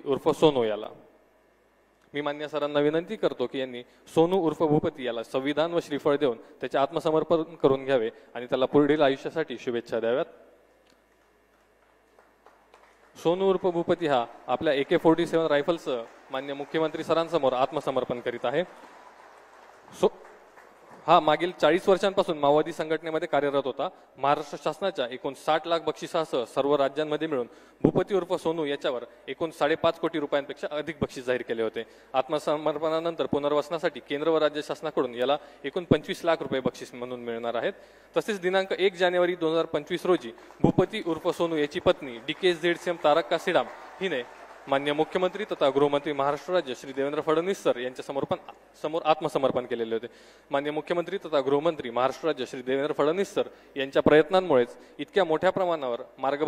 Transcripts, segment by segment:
उर्फ सोनू याला मी मान्य सरांना विनंती करतो की यांनी सोनू उर्फ भूपती याला संविधान व श्रीफळ देऊन त्याचे आत्मसमर्पण करून घ्यावे आणि त्याला पुढील आयुष्यासाठी शुभेच्छा द्याव्यात। सोनू उर्फ भूपती हा आपल्या AK-47 रायफलसह मान्य मुख्यमंत्री सरांसमोर आत्मसमर्पण करीत आहे। हा मागील 40 वर्षांपासून माओवादी संघटनेमध्ये कार्यरत होता। महाराष्ट्र शासनाच्या एकूण 60 लाख बक्षिसासह सर्व राज्यांमध्ये मिळून भूपती उर्फ सोनू याच्यावर एकूण 5.5 कोटी रुपयांपेक्षा अधिक बक्षीस जाहीर केले होते। आत्मसमर्पणानंतर पुनर्वसनासाठी केंद्र व राज्य शासनाकडून याला एकूण 25 लाख रुपये बक्षीस म्हणून मिळणार आहेत। तसेच दिनांक 1 जानेवारी 2025 रोजी भूपती उर्फ सोनू याची पत्नी DKZCM तारक्का सीडाम हिने मान्य मुख्यमंत्री तथा गृहमंत्री महाराष्ट्र राज्य श्री देवेंद्र फडणवीस सर यांच्या समोर आत्मसमर्पण केलेले होते। मान्य मुख्यमंत्री तथा गृहमंत्री महाराष्ट्र राज्य श्री देवेंद्र फडणवीस सर यांच्या प्रयत्नांमुळेच इतक्या मोठ्या प्रमाणावर मार्ग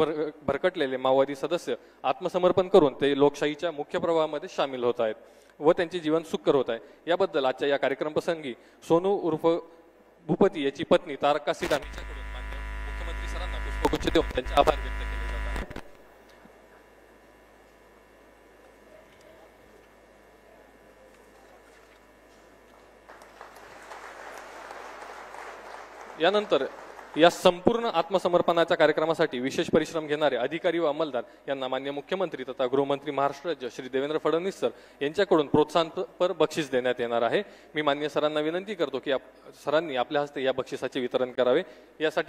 भरकटलेले माओवादी सदस्य आत्मसमर्पण करून ते लोकशाहीच्या मुख्य प्रवाहामध्ये सामील होत आहेत व त्यांचे जीवन सुखकर होत आहे। याबद्दल आजच्या या कार्यक्रम प्रसंगी सोनू उर्फ भूपती याची पत्नी तारक्का सीडाम यांच्याकडून मान्य मुख्यमंत्री सरांना पुष्पगुच्छ देऊन त्यांचे आभार व्यक्त केले जात आहेत। यानंतर या संपूर्ण आत्मसमर्पणाच्या कार्यक्रमासाठी विशेष परिश्रम घेणारे अधिकारी व अंमलदार यांना मान्य मुख्यमंत्री तथा गृहमंत्री महाराष्ट्र राज्य श्री देवेंद्र फडणवीस सर यांच्याकडून प्रोत्साहनपर बक्षीस देण्यात येणार आहे। मी मान्य सरांना विनंती करतो की सरांनी आपल्या हस्ते या बक्षिसाचे वितरण करावे। यासाठी